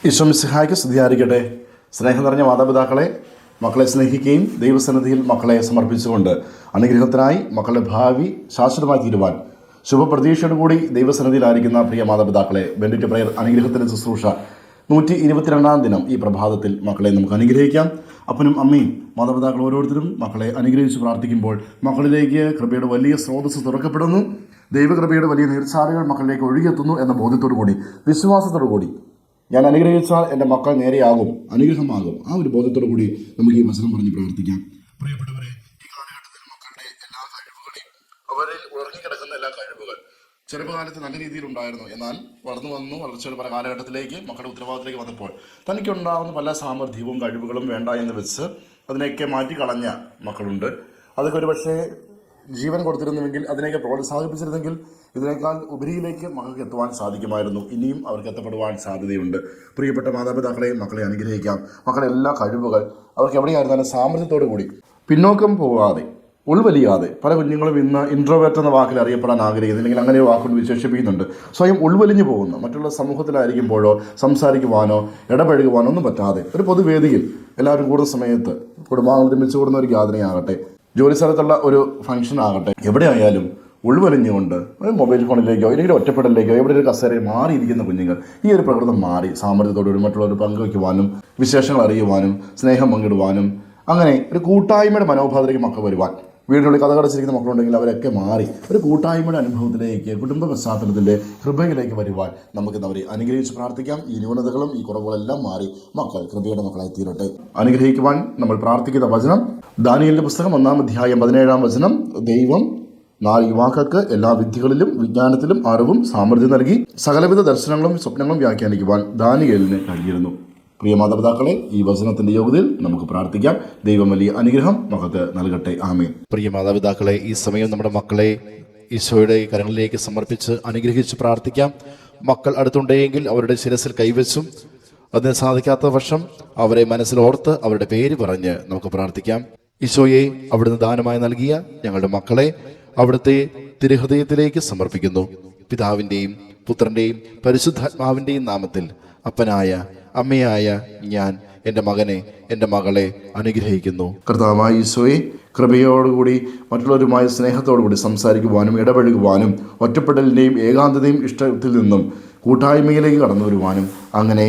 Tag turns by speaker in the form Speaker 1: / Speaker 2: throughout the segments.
Speaker 1: ഈശോ മിശിഹായ്ക്ക് സ്തുതിയായിരിക്കട്ടെ. സ്നേഹം നിറഞ്ഞ മാതാപിതാക്കളെ, മക്കളെ സ്നേഹിക്കുകയും ദൈവസന്നിധിയിൽ മക്കളെ സമർപ്പിച്ചുകൊണ്ട് അനുഗ്രഹത്തിനായി മക്കളുടെ ഭാവി ശാശ്വതമായി തീരുവാൻ ശുഭപ്രതീക്ഷയോടുകൂടി ദൈവസന്നിധിയിലായിരിക്കുന്ന പ്രിയ മാതാപിതാക്കളെ, ബെൻഡിറ്റ് പ്രയർ അനുഗ്രഹത്തിൻ്റെ ശുശ്രൂഷ 122 ദിനം ഈ പ്രഭാതത്തിൽ മക്കളെ നമുക്ക് അനുഗ്രഹിക്കാം. അപ്പനും അമ്മയും മാതാപിതാക്കൾ ഓരോരുത്തരും മക്കളെ അനുഗ്രഹിച്ച് പ്രാർത്ഥിക്കുമ്പോൾ മക്കളിലേക്ക് കൃപയുടെ വലിയ സ്രോതസ്സ് തുറക്കപ്പെടുന്നു. ദൈവകൃപയുടെ വലിയ നീർച്ചാലുകൾ മക്കളിലേക്ക് ഒഴുകിയെത്തുന്നു എന്ന ബോധ്യത്തോടു കൂടി, വിശ്വാസത്തോടു കൂടി, ഞാൻ അനുഗ്രഹിച്ചാൽ എൻ്റെ മക്കൾ നേരെയാകും, അനുഗ്രഹമാകും, ആ ഒരു ബോധത്തോടു കൂടി നമുക്ക് ഈ വചനം പറഞ്ഞ് പ്രാർത്ഥിക്കാം. പ്രിയപ്പെട്ടവരെ, ഈ കാലഘട്ടത്തിൽ മക്കളുടെ എല്ലാ കഴിവുകളെയും, അവരിൽ ഉറങ്ങിക്കിടക്കുന്ന എല്ലാ കഴിവുകൾ ചെറുപ്പകാലത്ത് നല്ല രീതിയിൽ ഉണ്ടായിരുന്നു. എന്നാൽ വളർച്ചയുടെ പല കാലഘട്ടത്തിലേക്ക് മക്കളുടെ ഉത്തരവാദിത്തത്തിലേക്ക് വന്നപ്പോൾ തനിക്കുണ്ടാകുന്ന പല സാമർഥ്യവും കഴിവുകളും വേണ്ട എന്ന് വെച്ച് അതിനെയൊക്കെ മാറ്റിക്കളഞ്ഞ മക്കളുണ്ട്. അതൊക്കെ ഒരു പക്ഷേ ജീവൻ കൊടുത്തിരുന്നുവെങ്കിൽ, അതിനെയൊക്കെ പ്രോത്സാഹിപ്പിച്ചിരുന്നെങ്കിൽ ഇതിനേക്കാൾ ഉപരിയിലേക്ക് മക്കൾക്ക് എത്തുവാൻ സാധിക്കുമായിരുന്നു. ഇനിയും അവർക്ക് എത്തപ്പെടുവാൻ സാധ്യതയുണ്ട്. പ്രിയപ്പെട്ട മാതാപിതാക്കളെ, മക്കളെ അനുഗ്രഹിക്കാം. മക്കളുടെ എല്ലാ കഴിവുകൾ അവർക്ക് എവിടെയായിരുന്നാലും സാമർഥ്യത്തോടു കൂടി, പിന്നോക്കം പോകാതെ, ഉൾവലിയാതെ. പല കുഞ്ഞുങ്ങളും ഇന്ന് ഇൻട്രോവേർട്ട് എന്ന വാക്കിൽ അറിയപ്പെടാൻ ആഗ്രഹിക്കുന്നു, അല്ലെങ്കിൽ അങ്ങനെ ഒരു വാക്കുകൊണ്ട് വിശേഷിപ്പിക്കുന്നുണ്ട്. സ്വയം ഉൾവലിഞ്ഞു പോകുന്ന, മറ്റുള്ള സമൂഹത്തിലായിരിക്കുമ്പോഴോ സംസാരിക്കുവാനോ ഇടപഴകുവാനോ ഒന്നും പറ്റാതെ ഒരു പൊതുവേദിയിൽ എല്ലാവരും കൂടുന്ന സമയത്ത്, കുടുംബാംഗങ്ങൾ ഒരുമിച്ച് കൂടുന്ന ഒരു ഗ്യാതറിംഗ് ആകട്ടെ, ജോലി സ്ഥലത്തുള്ള ഒരു ഫംഗ്ഷൻ ആകട്ടെ, എവിടെയായാലും ഉൾവലിഞ്ഞുകൊണ്ട് മൊബൈൽ ഫോണിലേക്കോ അല്ലെങ്കിൽ ഒറ്റപ്പെടലിലേക്കോ എവിടെ ഒരു കസേരയിൽ മാറിയിരിക്കുന്ന കുഞ്ഞുങ്ങൾ ഈ ഒരു പ്രകൃതം മാറി സാമർത്ഥ്യത്തോടുകൂടി മറ്റുള്ളവർ പങ്കുവയ്ക്കുവാനും വിശേഷങ്ങൾ അറിയുവാനും സ്നേഹം പങ്കിടുവാനും, അങ്ങനെ ഒരു കൂട്ടായ്മയുടെ മനോഭാവത്തിലേക്ക് മക്കൾ വരുവാൻ, വീടിനുള്ളിൽ കഥകടച്ചിരിക്കുന്ന മക്കളുണ്ടെങ്കിൽ അവരൊക്കെ മാറി ഒരു കൂട്ടായ്മയുടെ അനുഭവത്തിലേക്ക്, കുടുംബ പശ്ചാത്തലത്തിൻ്റെ കൃപയിലേക്ക് വരുവാൻ നമുക്ക് അവരെ അനുഗ്രഹിച്ച് പ്രാർത്ഥിക്കാം. ഈ ന്യൂനതകളും ഈ കുറവുകളെല്ലാം മാറി മക്കൾ കൃപയുടെ മക്കളായി തീരട്ടെ. അനുഗ്രഹിക്കുവാൻ നമ്മൾ പ്രാർത്ഥിക്കുന്ന വചനം ദാനിയേലിന്റെ പുസ്തകം 1-ാം അധ്യായം 17-ാം വചനം. ദൈവം 4 യുവാക്കൾക്ക് എല്ലാ വിദ്യകളിലും വിജ്ഞാനത്തിലും അറിവും സാമർഥ്യം നൽകി സകലവിധ ദർശനങ്ങളും സ്വപ്നങ്ങളും വ്യാഖ്യാനിക്കുവാൻ ദാനിയേലിന് കഴിഞ്ഞിരുന്നു. പ്രിയ മാതാപിതാക്കളെ, ഈ വചനത്തിന്റെ യോഗ്യതയിൽ നമുക്ക് പ്രാർത്ഥിക്കാം. ദൈവം വലിയ അനുഗ്രഹം മക്കൾക്ക് നൽകട്ടെ. ആമേൻ.
Speaker 2: പ്രിയ മാതാപിതാക്കളെ, ഈ സമയം നമ്മുടെ മക്കളെ ഈശോയുടെ കരങ്ങളിലേക്ക് സമർപ്പിച്ച് അനുഗ്രഹിച്ച് പ്രാർത്ഥിക്കാം. മക്കൾ അടുത്തുണ്ടെങ്കിൽ അവരുടെ ശിരസിൽ കൈവച്ചും, അതിന് സാധിക്കാത്ത പക്ഷം അവരെ മനസ്സിലോർത്ത് അവരുടെ പേര് പറഞ്ഞ് നമുക്ക് പ്രാർത്ഥിക്കാം. ഈശോയെ, അവിടുന്ന് ദാനമായി നൽകിയ ഞങ്ങളുടെ മക്കളെ അവിടുത്തെ തിരുഹൃദയത്തിലേക്ക് സമർപ്പിക്കുന്നു. പിതാവിൻ്റെയും പുത്രൻ്റെയും പരിശുദ്ധാത്മാവിൻ്റെയും നാമത്തിൽ അപ്പനായ അമ്മയായ ഞാൻ എൻ്റെ മകനെ, എൻ്റെ മകളെ അനുഗ്രഹിക്കുന്നു.
Speaker 1: കർത്താവായ ഈശോയെ, കൃപയോടുകൂടി മറ്റുള്ളവരുമായി സ്നേഹത്തോടുകൂടി സംസാരിക്കുവാനും ഇടപഴകുവാനും ഒറ്റപ്പെടലിൻ്റെയും ഏകാന്തതയും ഇഷ്ടത്തിൽ നിന്നും കൂട്ടായ്മയിലേക്ക് കടന്നു വരുവാനും, അങ്ങനെ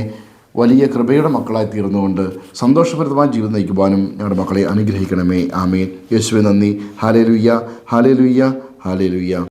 Speaker 1: വലിയ കൃപയുടെ മക്കളായി തീർന്നുകൊണ്ട് സന്തോഷപ്രദമായ ജീവിതം നയിക്കുവാനും ഞങ്ങളുടെ മക്കളെ അനുഗ്രഹിക്കണമേ. ആമേൻ. യേശുവേ നന്ദി. Hallelujah, hallelujah, hallelujah.